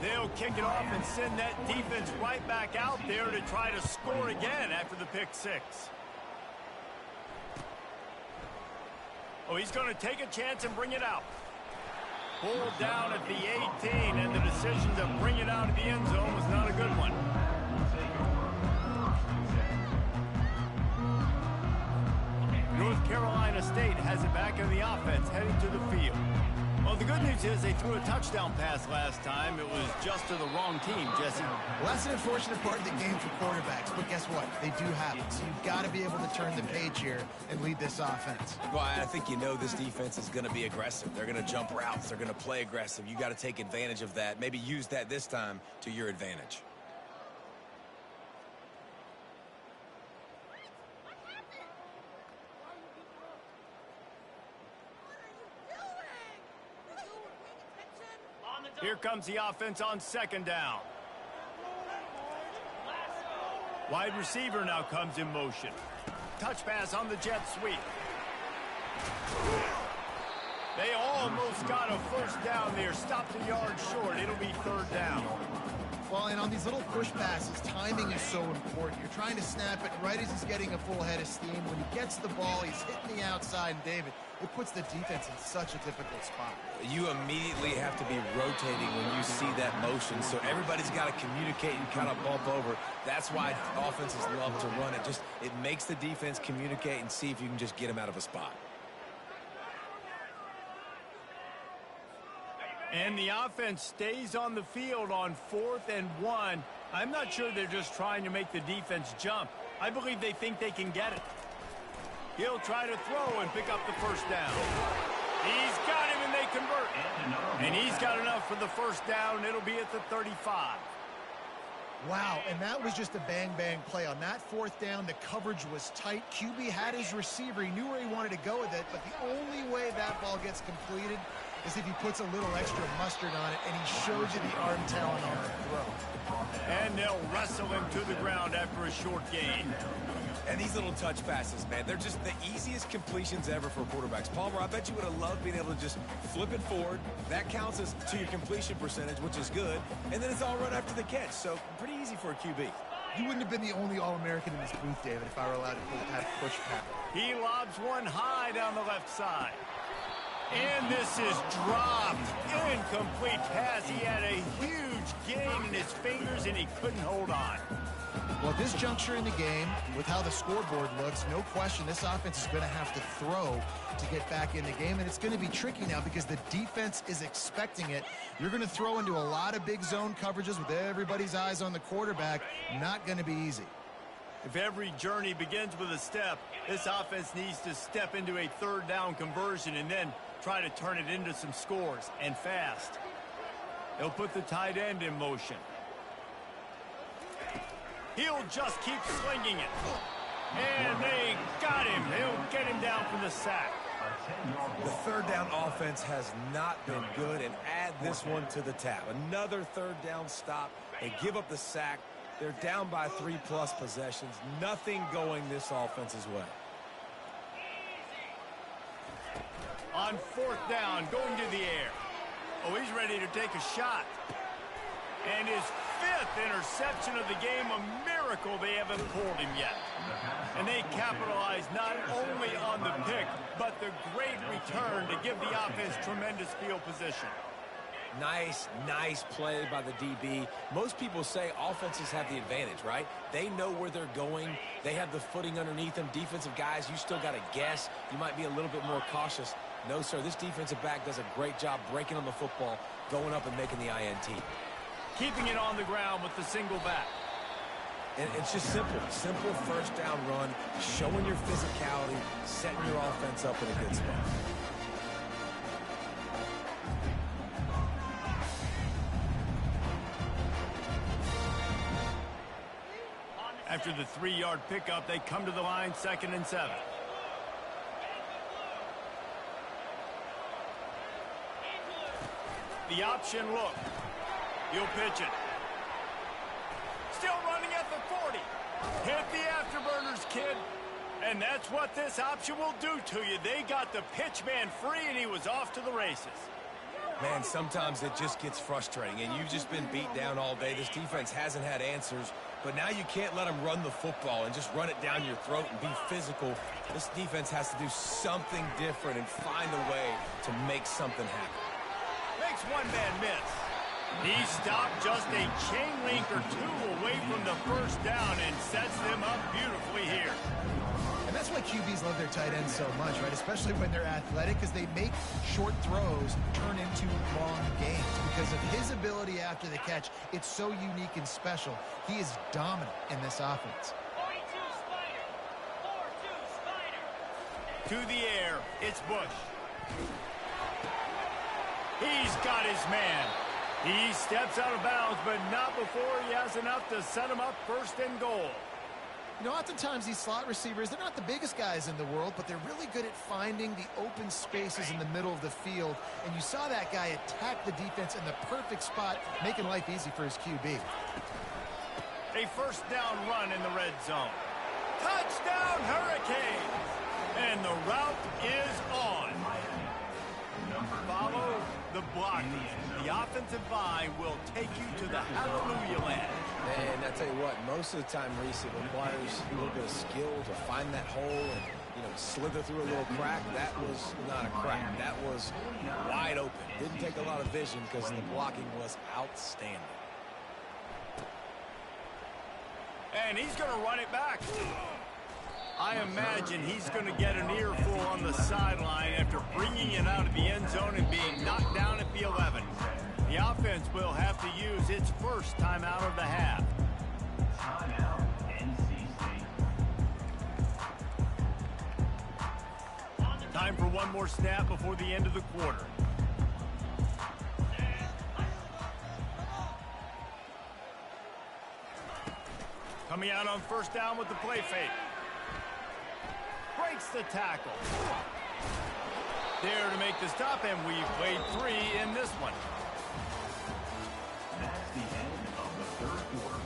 Speaker 2: They'll kick it off and send that defense right back out there to try to score again after the pick 6. Oh, he's going to take a chance and bring it out. Pulled down at the 18, and the decision to bring it out of the end zone was not a good one. North Carolina State has it back in the offense, heading to the field. Well, the good news is they threw a touchdown pass last time. It was just to the wrong team, Jesse.
Speaker 4: Well, that's an unfortunate part of the game for quarterbacks, but guess what? They do happen. So you've got to be able to turn the page here and lead this offense.
Speaker 3: Well, I think you know this defense is going to be aggressive. They're going to jump routes. They're going to play aggressive. You got to take advantage of that. Maybe use that this time to your advantage.
Speaker 6: On the
Speaker 2: Here comes the offense on second down. Wide receiver now comes in motion. Touch pass on the jet sweep. They almost got a first down there. Stopped a yard short. It'll be third down.
Speaker 4: Well, and on these little push passes, timing is so important. You're trying to snap it right as he's getting a full head of steam. When he gets the ball, he's hitting the outside, and David, it puts the defense in such a difficult spot.
Speaker 3: You immediately have to be rotating when you see that motion, so everybody's got to communicate and kind of bump over. That's why offenses love to run it. It makes the defense communicate and see if you can just get them out of a spot.
Speaker 2: And the offense stays on the field on 4th and 1. I'm not sure they're just trying to make the defense jump. I believe they think they can get it. He'll try to throw and pick up the first down. He's got him, and they convert. And he's got enough for the first down. It'll be at the 35.
Speaker 4: Wow, and that was just a bang-bang play. On that 4th down, the coverage was tight. QB had his receiver. He knew where he wanted to go with it, but the only way that ball gets completed is if he puts a little extra mustard on it, and he shows you the arm talent on the throw.
Speaker 2: And they'll wrestle him to the ground after a short gain.
Speaker 3: And these little touch passes, man, they're just the easiest completions ever for quarterbacks. Palmer, I bet you would have loved being able to just flip it forward. That counts as to your completion percentage, which is good. And then it's all run after the catch, so pretty easy for a QB.
Speaker 4: You wouldn't have been the only All-American in this booth, David, if I were allowed to have push pass.
Speaker 2: He lobs one high down the left side. And this is dropped. Incomplete pass. He had a huge gain in his fingers, and he couldn't hold on.
Speaker 4: Well, at this juncture in the game, with how the scoreboard looks, no question this offense is going to have to throw to get back in the game, and it's going to be tricky now because the defense is expecting it. You're going to throw into a lot of big zone coverages with everybody's eyes on the quarterback. Not going to be easy.
Speaker 2: If every journey begins with a step, this offense needs to step into a third down conversion and then try to turn it into some scores, and fast. They'll put the tight end in motion. He'll just keep slinging it. And they got him. They'll get him down for the sack.
Speaker 3: The third down offense has not been good, and add this one to the tab. Another third down stop. They give up the sack. They're down by 3+ possessions. Nothing going this offense's way.
Speaker 2: On 4th down, going to the air. Oh, he's ready to take a shot. And his 5th interception of the game, a miracle they haven't pulled him yet. And they capitalize not only on the pick, but the great return to give the offense tremendous field position.
Speaker 3: Nice play by the DB. Most people say offenses have the advantage, right? They know where they're going. They have the footing underneath them. Defensive guys, you still got to guess. You might be a little bit more cautious. No, sir, this defensive back does a great job breaking on the football, going up and making the INT.
Speaker 2: Keeping it on the ground with the single back.
Speaker 3: And it's just simple first down run, showing your physicality, setting your offense up in a good spot.
Speaker 2: After the 3-yard pickup, they come to the line, 2nd and 7. The option look. He'll pitch it. Still running at the 40. Hit the afterburners, kid. And that's what this option will do to you. They got the pitch man free, and he was off to the races.
Speaker 3: Man, sometimes it just gets frustrating, and you've just been beat down all day. This defense hasn't had answers, but now you can't let them run the football and just run it down your throat and be physical. This defense has to do something different and find a way to make something happen.
Speaker 2: Makes one man miss. He stopped just a chain link or two away from the first down and sets them up beautifully here.
Speaker 4: And that's why QBs love their tight ends so much, right? Especially when they're athletic, because they make short throws turn into long gains. Because of his ability after the catch, it's so unique and special. He is dominant in this offense.
Speaker 2: To the air, it's Bush. He's got his man. He steps out of bounds, but not before he has enough to set him up 1st and goal.
Speaker 4: You know, oftentimes these slot receivers, they're not the biggest guys in the world, but they're really good at finding the open spaces in the middle of the field. And you saw that guy attack the defense in the perfect spot, making life easy for his QB.
Speaker 2: A first down run in the red zone. Touchdown, Hurricanes! And the route is on. Follow the blockers. The offensive line will take you to the hallelujah land.
Speaker 3: And I tell you what, most of the time, Reese, it requires a little bit of skill to find that hole and, you know, slither through a little crack. That was not a crack. That was wide open. Didn't take a lot of vision because the blocking was outstanding.
Speaker 2: And he's going to run it back. I imagine he's going to get an earful on the sideline after bringing it out of the end zone and being knocked down at the 11. The offense will have to use its first timeout of the half.
Speaker 1: Timeout, NC State.
Speaker 2: Time for one more snap before the end of the quarter. Coming out on first down with the play fake. Breaks the tackle. There to make the stop, and we've played 3 in this one.
Speaker 1: That's the end of the third quarter.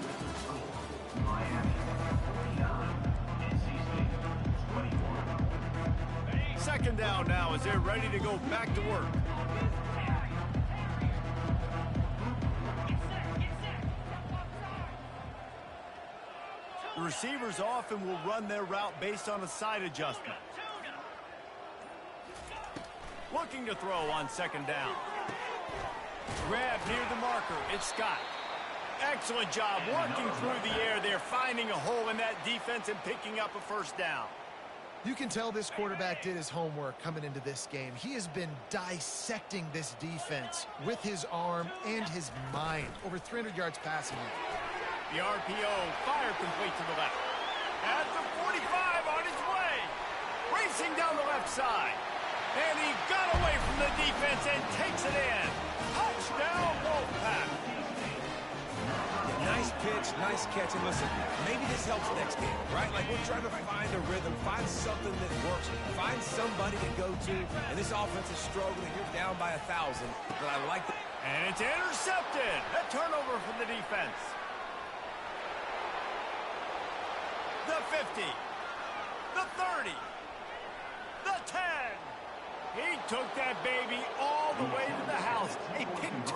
Speaker 1: With the score, Miami 49, NC State 21.
Speaker 2: Second down now as they're ready to go back to work. The receivers often will run their route based on a side adjustment. Looking to throw on second down. Grab near the marker. It's Scott. Excellent job working through the air there, finding a hole in that defense and picking up a first down.
Speaker 4: You can tell this quarterback did his homework coming into this game. He has been dissecting this defense with his arm and his mind. Over 300 yards passing.
Speaker 2: The RPO fire complete to the left. At the 45 on his way. Racing down the left side. And he got away from the defense and takes it in. Touchdown, Wolfpack.
Speaker 3: Nice pitch, nice catch. And listen, maybe this helps next game, right? Like we're trying to find a rhythm, find something that works, find somebody to go to. And this offense is struggling. You're down by 1,000. But I like it.
Speaker 2: And it's intercepted. A turnover from the defense. The 50, the 30, the 10. He took that baby all the way to the house. A pick 2,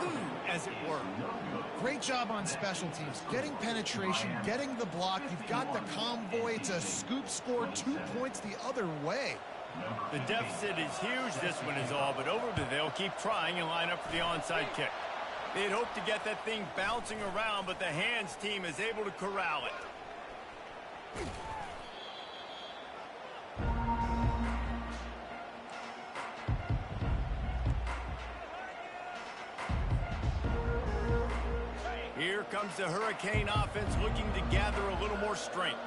Speaker 2: as it were.
Speaker 4: Great job on special teams. Getting penetration, getting the block. You've got the convoy to scoop score 2 points the other way.
Speaker 2: The deficit is huge. This one is all but over, but they'll keep trying and line up for the onside kick. They'd hoped to get that thing bouncing around, but the hands team is able to corral it. Here comes the Hurricane offense looking to gather a little more strength.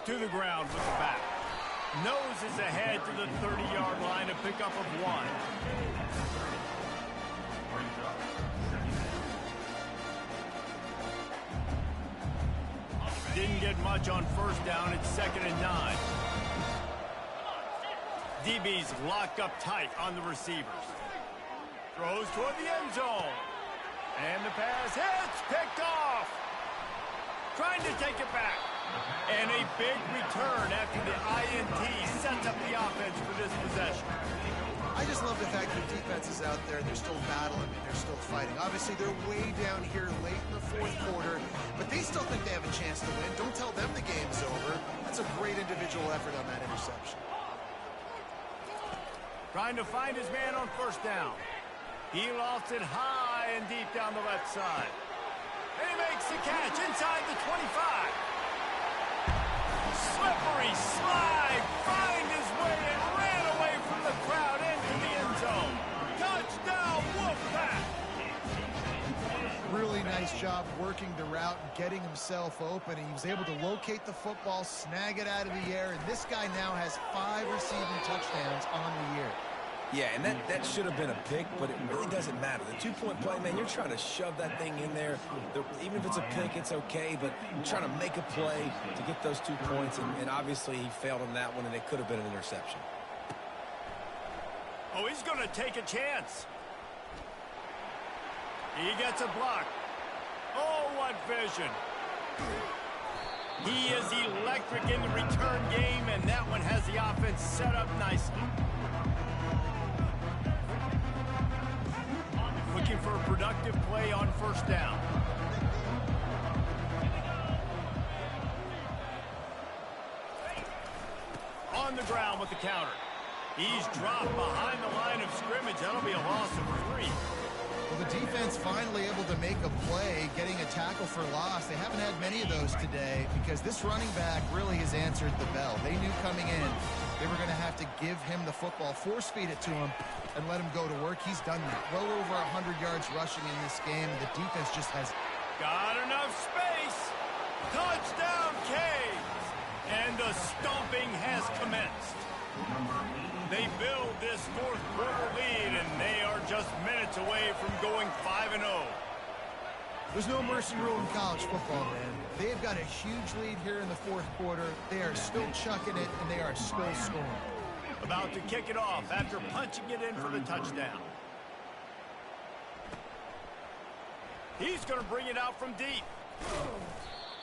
Speaker 2: To the ground with the back. Nose is ahead to the 30-yard line, a pickup of 1. Didn't get much on first down. It's 2nd and 9. DB's locked up tight on the receivers. Throws toward the end zone. And the pass hits. Picked off. Trying to take it back. And a big return after the INT sets up the offense for this possession.
Speaker 4: I just love the fact that the defense is out there and they're still battling and they're still fighting. Obviously, they're way down here late in the 4th quarter, but they still think they have a chance to win. Don't tell them the game's over. That's a great individual effort on that interception.
Speaker 2: Trying to find his man on first down. He lost it high and deep down the left side. And he makes the catch inside the 25. Slippery slide, find his way and ran away from the crowd into the end zone. Touchdown, Wolfpack!
Speaker 4: Really nice job working the route and getting himself open. He was able to locate the football, snag it out of the air, and this guy now has 5 receiving touchdowns on the year.
Speaker 3: Yeah, and that should have been a pick, but it really doesn't matter. The two-point play, man, you're trying to shove that thing in there. Even if it's a pick, it's okay, but you're trying to make a play to get those 2 points, and obviously he failed on that one, and it could have been an interception.
Speaker 2: Oh, he's going to take a chance. He gets a block. Oh, what vision. He is electric in the return game, and that one has the offense set up nicely. Looking for a productive play on first down. On the ground with the counter. He's dropped behind the line of scrimmage. That'll be a loss of 3.
Speaker 4: Well, the defense finally able to make a play, getting a tackle for loss. They haven't had many of those today because this running back really has answered the bell. They knew coming in they were going to have to give him the football, force-feed it to him, and let him go to work. He's done that. Well over 100 yards rushing in this game. The defense just has...
Speaker 2: Got enough space. Touchdown, Canes. And the stomping has commenced. They build this fourth quarter lead, and they are just minutes away from going 5-0.
Speaker 4: There's no mercy rule in college football, man. They've got a huge lead here in the fourth quarter. They are still chucking it, and they are still scoring.
Speaker 2: About to kick it off after punching it in for the touchdown. He's going to bring it out from deep.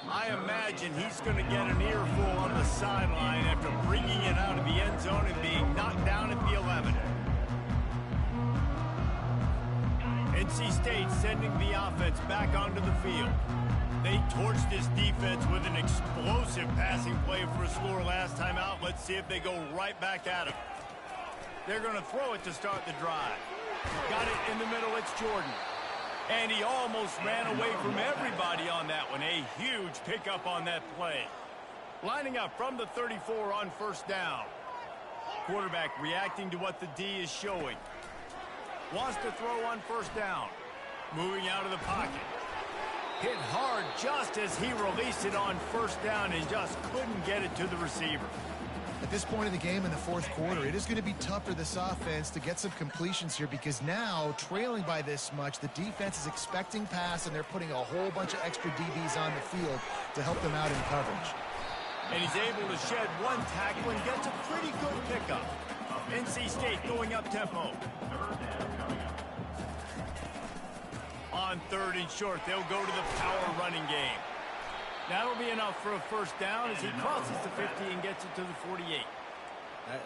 Speaker 2: I imagine he's going to get an earful on the sideline after bringing it out of the end zone and being knocked down at the 11. NC State sending the offense back onto the field. They torched this defense with an explosive passing play for a score last time out. Let's see if they go right back at him. They're going to throw it to start the drive. Got it in the middle. It's Jordan. And he almost ran away from everybody on that one. A huge pickup on that play. Lining up from the 34 on first down. Quarterback reacting to what the D is showing. Wants to throw on first down. Moving out of the pocket. Hit hard just as he released it on first down and just couldn't get it to the receiver.
Speaker 4: At this point in the game in the fourth quarter, it is going to be tough for this offense to get some completions here because now, trailing by this much, the defense is expecting pass, and they're putting a whole bunch of extra DBs on the field to help them out in coverage.
Speaker 2: And he's able to shed one tackle and gets a pretty good pickup. NC State going up tempo. On third and short, they'll go to the power running game. That'll be enough for a first down as he crosses the 50 and gets it to the 48.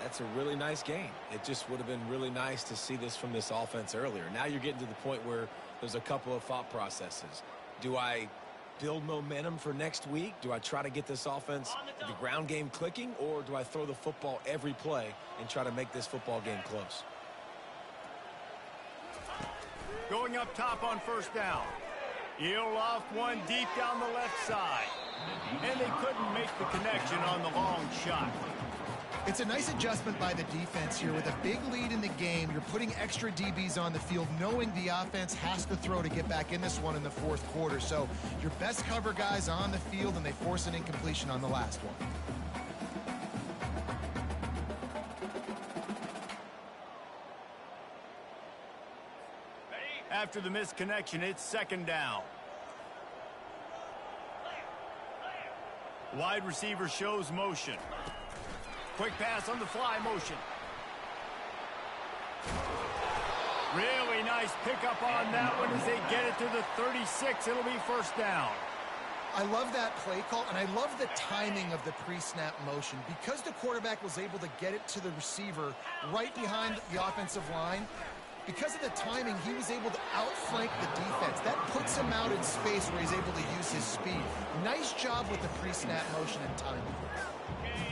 Speaker 3: That's a really nice game. It just would have been really nice to see this from this offense earlier. Now you're getting to the point where there's a couple of thought processes. Do I build momentum for next week? Do I try to get this offense, the ground game clicking, or do I throw the football every play and try to make this football game close?
Speaker 2: Going up top on first down. He'll loft one deep down the left side. And they couldn't make the connection on the long shot.
Speaker 4: It's a nice adjustment by the defense here. With a big lead in the game, you're putting extra DBs on the field, knowing the offense has to throw to get back in this one in the fourth quarter. So your best cover guys on the field, and they force an incompletion on the last one.
Speaker 2: After the missed connection, it's second down. Wide receiver shows motion. Quick pass on the fly motion. Really nice pickup on that one as they get it to the 36. It'll be first down.
Speaker 4: I love that play call, and I love the timing of the pre-snap motion. Because the quarterback was able to get it to the receiver right behind the offensive line, because of the timing, he was able to outflank the defense. That puts him out in space where he's able to use his speed. Nice job with the pre-snap motion and timing.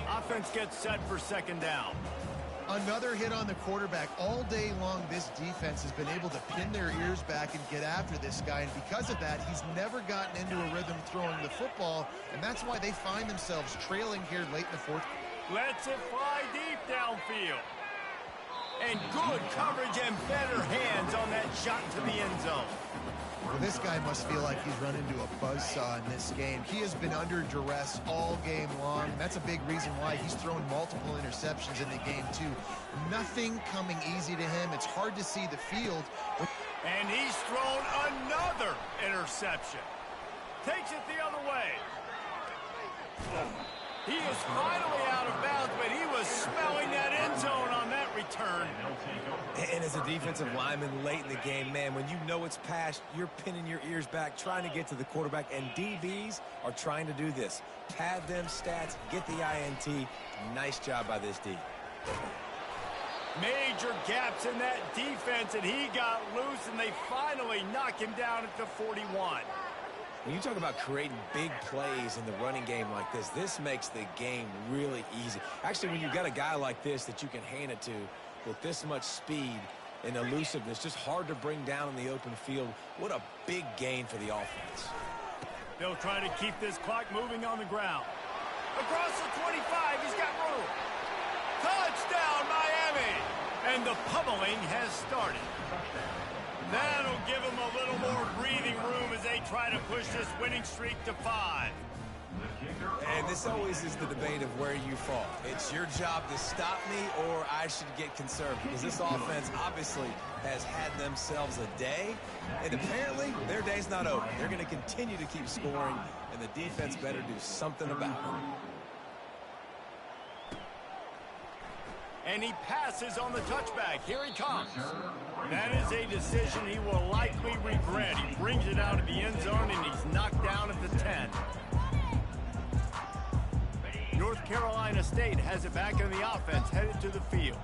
Speaker 2: Offense gets set for second down.
Speaker 4: Another hit on the quarterback. All day long, this defense has been able to pin their ears back and get after this guy, and because of that, he's never gotten into a rhythm throwing the football, and that's why they find themselves trailing here late in the fourth.
Speaker 2: Lets it fly deep downfield. And good coverage and better hands on that shot to the end zone.
Speaker 4: Well, this guy must feel like he's run into a buzzsaw in this game. He has been under duress all game long. That's a big reason why he's thrown multiple interceptions in the game, too. Nothing coming easy to him. It's hard to see the field.
Speaker 2: And he's thrown another interception. Takes it the other way. He is finally out of bounds, but he was smelling that end zone on that return.
Speaker 3: And as a defensive lineman late in the game, man, when you know it's past, you're pinning your ears back, trying to get to the quarterback, and DBs are trying to do this. Pad them stats, get the INT. Nice job by this D.
Speaker 2: Major gaps in that defense, and he got loose, and they finally knock him down at the 41.
Speaker 3: When you talk about creating big plays in the running game like this, this makes the game really easy. Actually, when you've got a guy like this that you can hand it to with this much speed and elusiveness, just hard to bring down in the open field, what a big gain for the offense.
Speaker 2: They'll try to keep this clock moving on the ground. Across the 25, he's got room. Touchdown, Miami! And the pummeling has started. That'll give them a little more breathing room as they try to push this winning streak to 5.
Speaker 3: And this always is the debate of where you fall. It's your job to stop me, or I should get conservative, because this offense obviously has had themselves a day, and apparently their day's not over. They're going to continue to keep scoring, and the defense better do something about it.
Speaker 2: And he passes on the touchback. Here he comes. That is a decision he will likely regret. He brings it out of the end zone, and he's knocked down at the 10. North Carolina State has it back in the offense, headed to the field.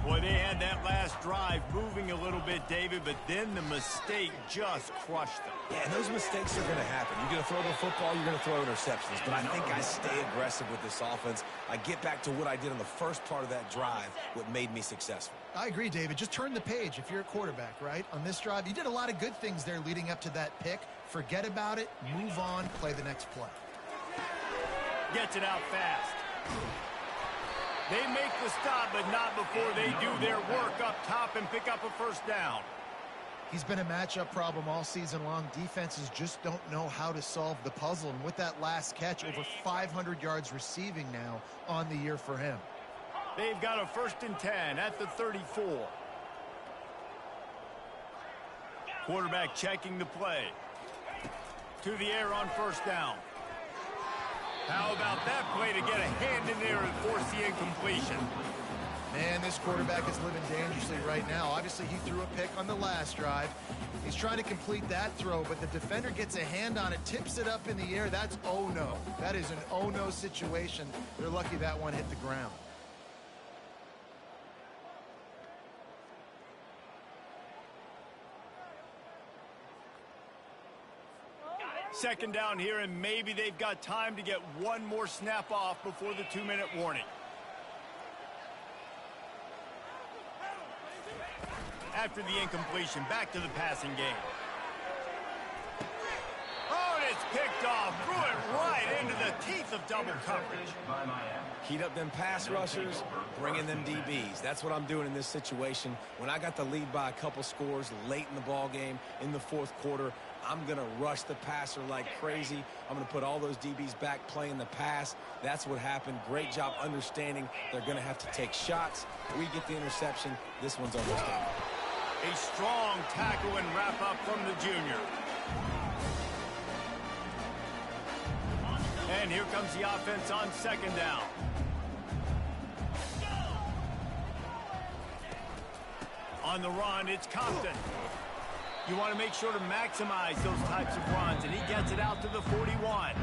Speaker 2: Boy, they had that last drive moving a little bit, David, but then the mistake just crushed them.
Speaker 3: Yeah, and those mistakes are going to happen. You're going to throw the football, you're going to throw interceptions. But I think I stay aggressive with this offense. I get back to what I did on the first part of that drive, what made me successful.
Speaker 4: I agree, David. Just turn the page if you're a quarterback, right? On this drive, you did a lot of good things there leading up to that pick. Forget about it, move on, play the next play.
Speaker 2: Gets it out fast. They make the stop, but not before they do their work up top and pick up a first down.
Speaker 4: He's been a matchup problem all season long. Defenses just don't know how to solve the puzzle. And with that last catch, over 500 yards receiving now on the year for him.
Speaker 2: They've got a 1st and 10 at the 34. Quarterback checking the play. To the air on first down. How about that play to get a hand in there and force the incompletion?
Speaker 4: Man, this quarterback is living dangerously right now. Obviously, he threw a pick on the last drive. He's trying to complete that throw, but the defender gets a hand on it, tips it up in the air. That's oh no. That is an oh no situation. They're lucky that one hit the ground.
Speaker 2: Second down here, and maybe they've got time to get one more snap off before the 2-minute warning. After the incompletion, back to the passing game. Oh, and it's picked off. Threw it right into the teeth of double coverage.
Speaker 3: Heat up them pass rushers, bring in them DBs. That's what I'm doing in this situation. When I got the lead by a couple scores late in the ball game, in the fourth quarter, I'm going to rush the passer like crazy. I'm going to put all those DBs back playing the pass. That's what happened. Great job understanding they're going to have to take shots. We get the interception. This one's almost done.
Speaker 2: A strong tackle and wrap up from the junior. And here comes the offense on second down. On the run, it's Compton. You want to make sure to maximize those types of runs, and he gets it out to the 41.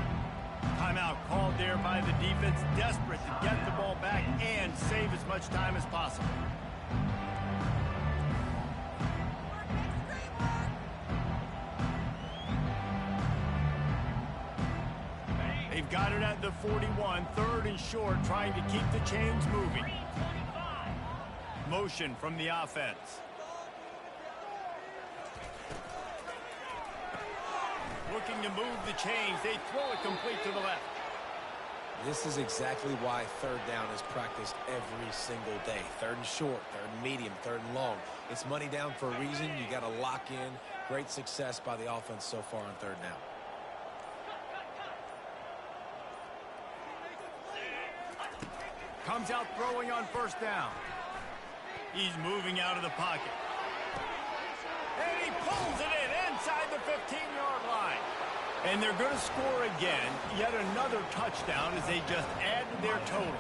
Speaker 2: Timeout called there by the defense, desperate to get the ball back and save as much time as possible. They've got it at the 41, 3rd and short, trying to keep the chains moving. Motion from the offense. Looking to move the chains. They throw it complete to the left.
Speaker 3: This is exactly why third down is practiced every single day. Third and short, third and medium, third and long. It's money down for a reason. You got to lock in. Great success by the offense so far on third down.
Speaker 2: Comes out throwing on first down. He's moving out of the pocket. And he pulls it in inside the 15-yard line. And they're going to score again. Yet another touchdown as they just add to their total.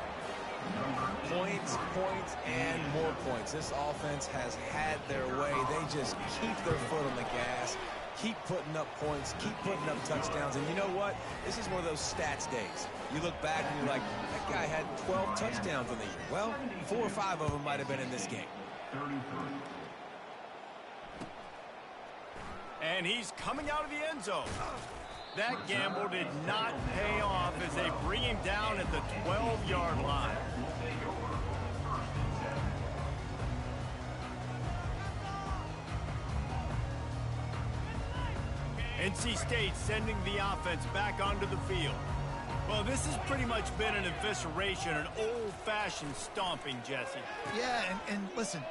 Speaker 3: Points, points, and more points. This offense has had their way. They just keep their foot on the gas, keep putting up points, keep putting up touchdowns. And you know what? This is one of those stats days. You look back and you're like, that guy had 12 touchdowns in the year. Well, 4 or 5 of them might have been in this game.
Speaker 2: And he's coming out of the end zone. That gamble did not pay off as they bring him down at the 12-yard line. NC State sending the offense back onto the field. Well, this has pretty much been an evisceration, an old-fashioned stomping, Jesse.
Speaker 4: Yeah, and listen,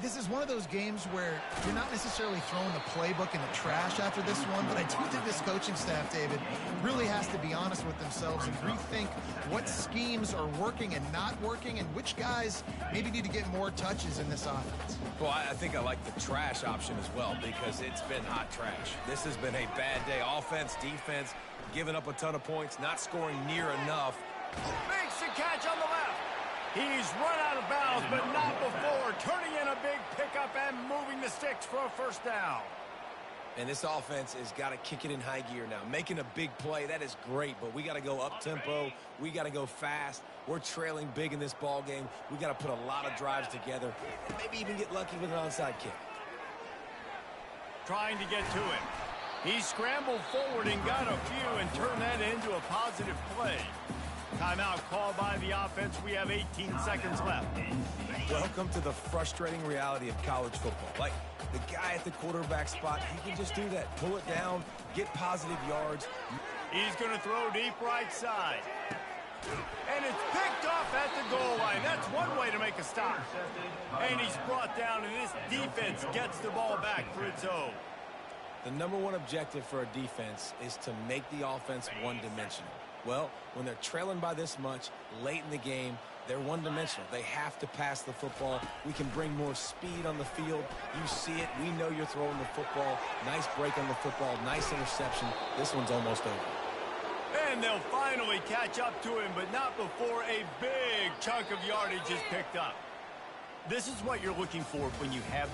Speaker 4: this is one of those games where you're not necessarily throwing the playbook in the trash after this one, but I do think this coaching staff, David, really has to be honest with themselves and rethink what schemes are working and not working and which guys maybe need to get more touches in this offense.
Speaker 3: Well, I think I like the trash option as well because it's been hot trash. This has been a bad day. Offense, defense, giving up a ton of points, not scoring near enough.
Speaker 2: Makes the catch on the left. He's run out of bounds, but not before turning in a big pickup and moving the sticks for a first down.
Speaker 3: And this offense has got to kick it in high gear now. Making a big play, that is great, but we got to go up-tempo. We got to go fast. We're trailing big in this ball game. We got to put a lot of drives together and maybe even get lucky with an onside kick.
Speaker 2: Trying to get to it. He scrambled forward and got a few and turned that into a positive play. Timeout called by the offense. We have 18 seconds left.
Speaker 3: Welcome to the frustrating reality of college football. Like, the guy at the quarterback spot, he can just do that. Pull it down, get positive yards.
Speaker 2: He's going to throw deep right side. And it's picked off at the goal line. That's one way to make a stop. And he's brought down, and this defense gets the ball back for its own.
Speaker 3: The number one objective for a defense is to make the offense one-dimensional. Well, when they're trailing by this much, late in the game, they're one-dimensional. They have to pass the football. We can bring more speed on the field. You see it. We know you're throwing the football. Nice break on the football. Nice interception. This one's almost over.
Speaker 2: And they'll finally catch up to him, but not before a big chunk of yardage is picked up. This is what you're looking for when you have